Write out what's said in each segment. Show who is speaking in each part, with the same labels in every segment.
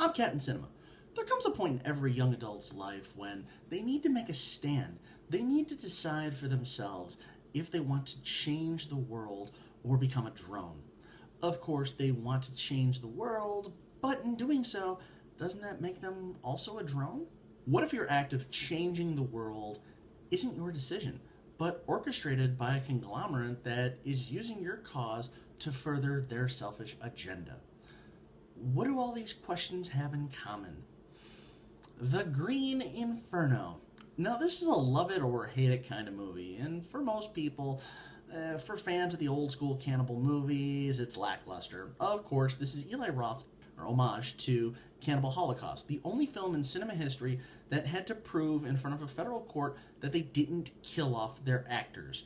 Speaker 1: I'm Captain Cinema. There comes a point in every young adult's life when they need to make a stand. They need to decide for themselves if they want to change the world or become a drone. Of course, they want to change the world, but in doing so, doesn't that make them also a drone? What if your act of changing the world isn't your decision, but orchestrated by a conglomerate that is using your cause to further their selfish agenda? What do all these questions have in common? The Green Inferno. Now, this is a love it or hate it kind of movie, and for most people, for fans of the old school cannibal movies, it's lackluster. Of course, this is Eli Roth's homage to Cannibal Holocaust, the only film in cinema history that had to prove in front of a federal court that they didn't kill off their actors,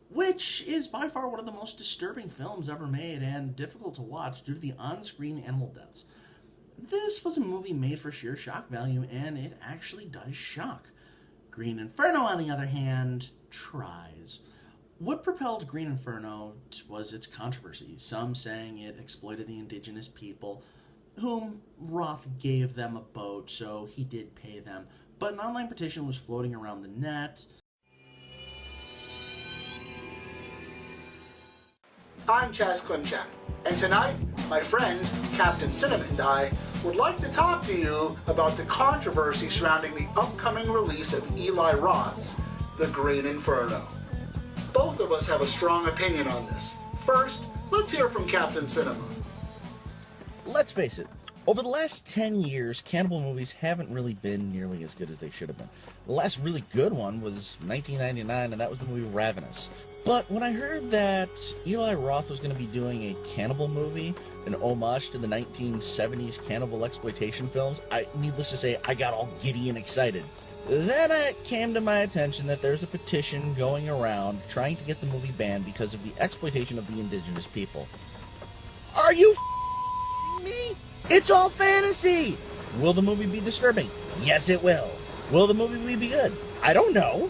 Speaker 1: which is by far one of the most disturbing films ever made and difficult to watch due to the on-screen animal deaths. This was a movie made for sheer shock value, and it actually does shock. Green Inferno, on the other hand, tries. What propelled Green Inferno was its controversy, some saying it exploited the indigenous people, whom Roth gave them a boat, so he did pay them, but an online petition was floating around the net.
Speaker 2: I'm Klimczak, and tonight, my friend, Captain Cinema and I, would like to talk to you about the controversy surrounding the upcoming release of Eli Roth's The Green Inferno. Both of us have a strong opinion on this. First, let's hear from Captain Cinema.
Speaker 1: Let's face it, over the last 10 years, cannibal movies haven't really been nearly as good as they should have been. The last really good one was 1999, and that was the movie Ravenous. But when I heard that Eli Roth was going to be doing a cannibal movie, an homage to the 1970s cannibal exploitation films, needless to say, I got all giddy and excited. Then it came to my attention that there's a petition going around trying to get the movie banned because of the exploitation of the indigenous people. Are you me? It's all fantasy! Will the movie be disturbing? Yes, it will. Will the movie be good? I don't know.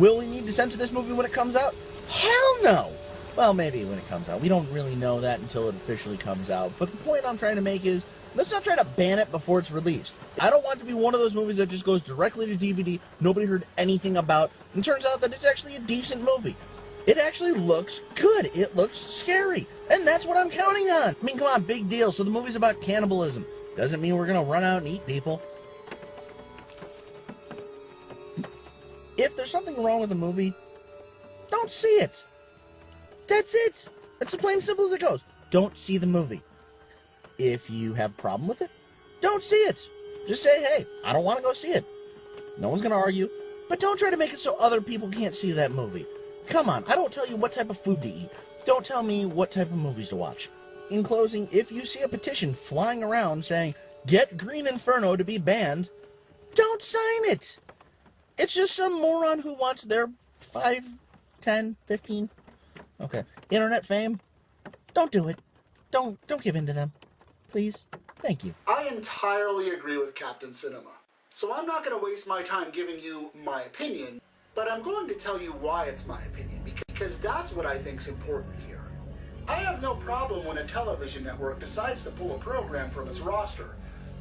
Speaker 1: Will we need to censor this movie when it comes out? Hell no! Well, maybe when it comes out. We don't really know that until it officially comes out. But the point I'm trying to make is, let's not try to ban it before it's released. I don't want it to be one of those movies that just goes directly to DVD, nobody heard anything about, and turns out that it's actually a decent movie. It actually looks good. It looks scary. And that's what I'm counting on. I mean, come on, big deal. So the movie's about cannibalism. Doesn't mean we're going to run out and eat people. If there's something wrong with the movie, don't see it. That's it. It's as plain and simple as it goes. Don't see the movie. If you have a problem with it, don't see it. Just say, hey, I don't want to go see it. No one's going to argue. But don't try to make it so other people can't see that movie. Come on, I don't tell you what type of food to eat. Don't tell me what type of movies to watch. In closing, if you see a petition flying around saying, get Green Inferno to be banned, don't sign it. It's just some moron who wants their 5, 10, 15, internet fame. Don't do it. Don't give in to them. Please. Thank you.
Speaker 2: I entirely agree with Captain Cinema. So I'm not going to waste my time giving you my opinion, but I'm going to tell you why it's my opinion, because that's what I think's important here. I have no problem when a television network decides to pull a program from its roster,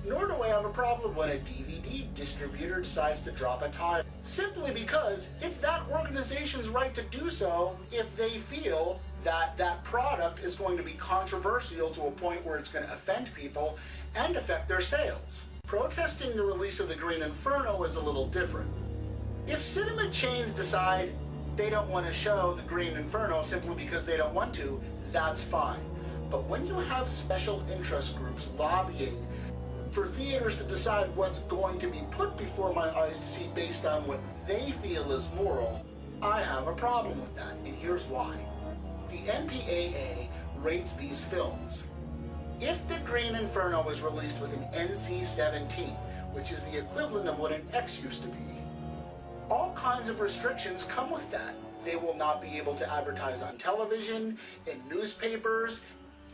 Speaker 2: nor do I have a problem when a DVD distributor decides to drop a title, simply because it's that organization's right to do so if they feel that that product is going to be controversial to a point where it's going to offend people and affect their sales. Protesting the release of The Green Inferno is a little different. If cinema chains decide they don't want to show The Green Inferno simply because they don't want to, that's fine. But when you have special interest groups lobbying for theaters to decide what's going to be put before my eyes to see based on what they feel is moral, I have a problem with that, and here's why. The MPAA rates these films. If The Green Inferno is released with an NC-17, which is the equivalent of what an X used to be, all kinds of restrictions come with that. They will not be able to advertise on television, in newspapers.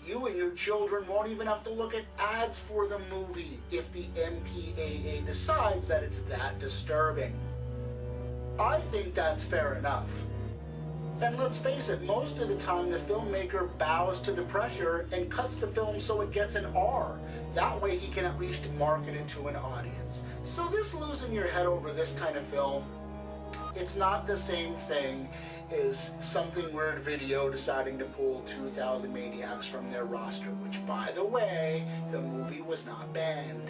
Speaker 2: You and your children won't even have to look at ads for the movie if the MPAA decides that it's that disturbing. I think that's fair enough. And let's face it, most of the time the filmmaker bows to the pressure and cuts the film so it gets an R. That way he can at least market it to an audience. So this losing your head over this kind of film, it's not the same thing as Something Weird Video deciding to pull 2,000 Maniacs from their roster, which, by the way, the movie was not banned.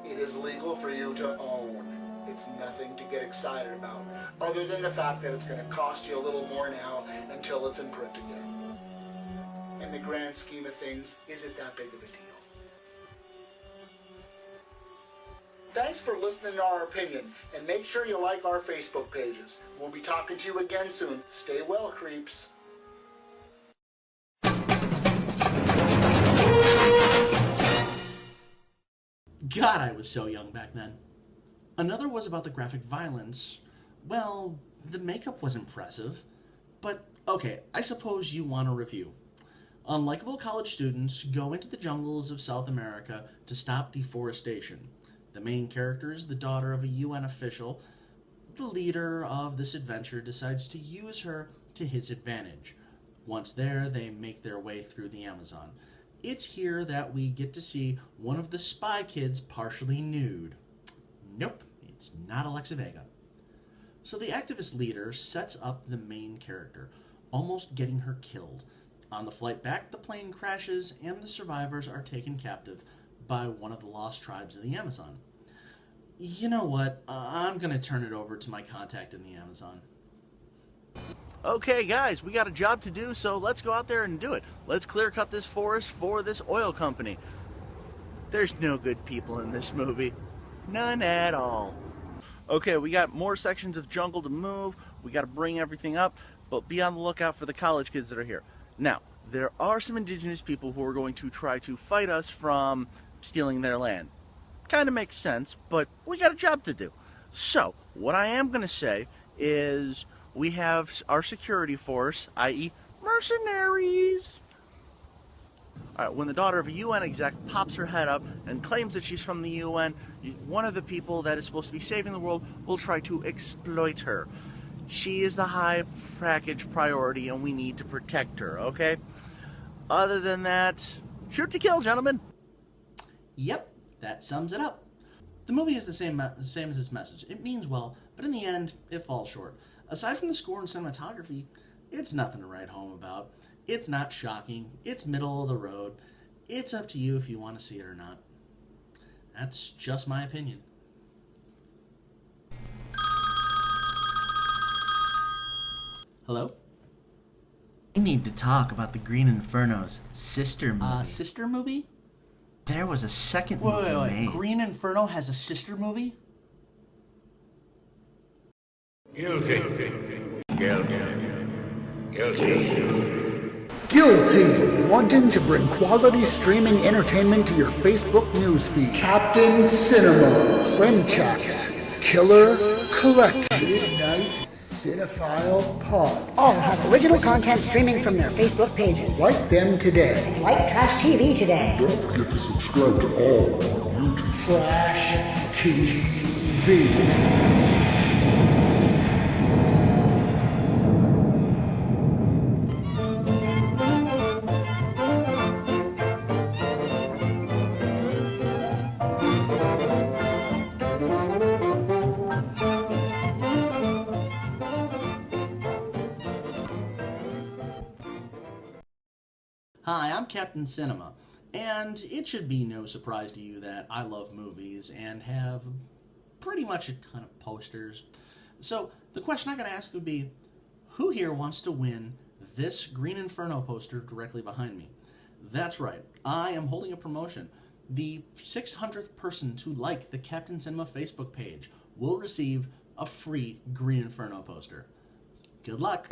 Speaker 2: It is legal for you to own. It's nothing to get excited about, other than the fact that it's going to cost you a little more now until it's in print again. In the grand scheme of things, is it that big of a deal? Thanks for listening to our opinion, and make sure you like our Facebook pages. We'll be talking to you again soon. Stay well, creeps.
Speaker 1: God, I was so young back then. Another was about the graphic violence. Well, the makeup was impressive. But, okay, I suppose you want a review. Unlikable college students go into the jungles of South America to stop deforestation. The main character is the daughter of a UN official. The leader of this adventure decides to use her to his advantage. Once there, they make their way through the Amazon. It's here that we get to see one of the spy kids partially nude. Nope, it's not Alexa Vega. So the activist leader sets up the main character, almost getting her killed. On the flight back, the plane crashes and the survivors are taken captive by one of the lost tribes of the Amazon. You know what? I'm going to turn it over to my contact in the Amazon. Okay, guys, we got a job to do, so let's go out there and do it. Let's clear cut this forest for this oil company. There's no good people in this movie. None at all. Okay, we got more sections of jungle to move. We got to bring everything up, but be on the lookout for the college kids that are here. Now, there are some indigenous people who are going to try to fight us from stealing their land. Kind of makes sense, but we got a job to do. So, what I am going to say is we have our security force, i.e. mercenaries. Alright, when the daughter of a UN exec pops her head up and claims that she's from the UN, one of the people that is supposed to be saving the world will try to exploit her. She is the high package priority and we need to protect her, okay? Other than that, shoot to kill, gentlemen. Yep, that sums it up. The movie is the same as its message. It means well, but in the end, it falls short. Aside from the score and cinematography, it's nothing to write home about. It's not shocking. It's middle of the road. It's up to you if you want to see it or not. That's just my opinion. Hello?
Speaker 3: We need to talk about the Green Inferno's sister movie.
Speaker 1: Sister movie?
Speaker 3: There was a second movie made.
Speaker 1: Green Inferno has a sister movie?
Speaker 4: Guilty. Guilty. Guilty.
Speaker 2: Guilty of wanting to bring quality streaming entertainment to your Facebook newsfeed. Captain Cinema, Klimczak's Killer Collection. Midnight Cinephile Pod.
Speaker 5: All have original content streaming from their Facebook pages.
Speaker 2: Like them today.
Speaker 5: Like Trash TV today.
Speaker 6: Don't forget to subscribe to all on YouTube.
Speaker 2: Trash TV.
Speaker 1: Hi, I'm Captain Cinema, and it should be no surprise to you that I love movies and have pretty much a ton of posters. So the question I gotta ask would be, who here wants to win this Green Inferno poster directly behind me? That's right, I am holding a promotion. The 600th person to like the Captain Cinema Facebook page will receive a free Green Inferno poster. Good luck!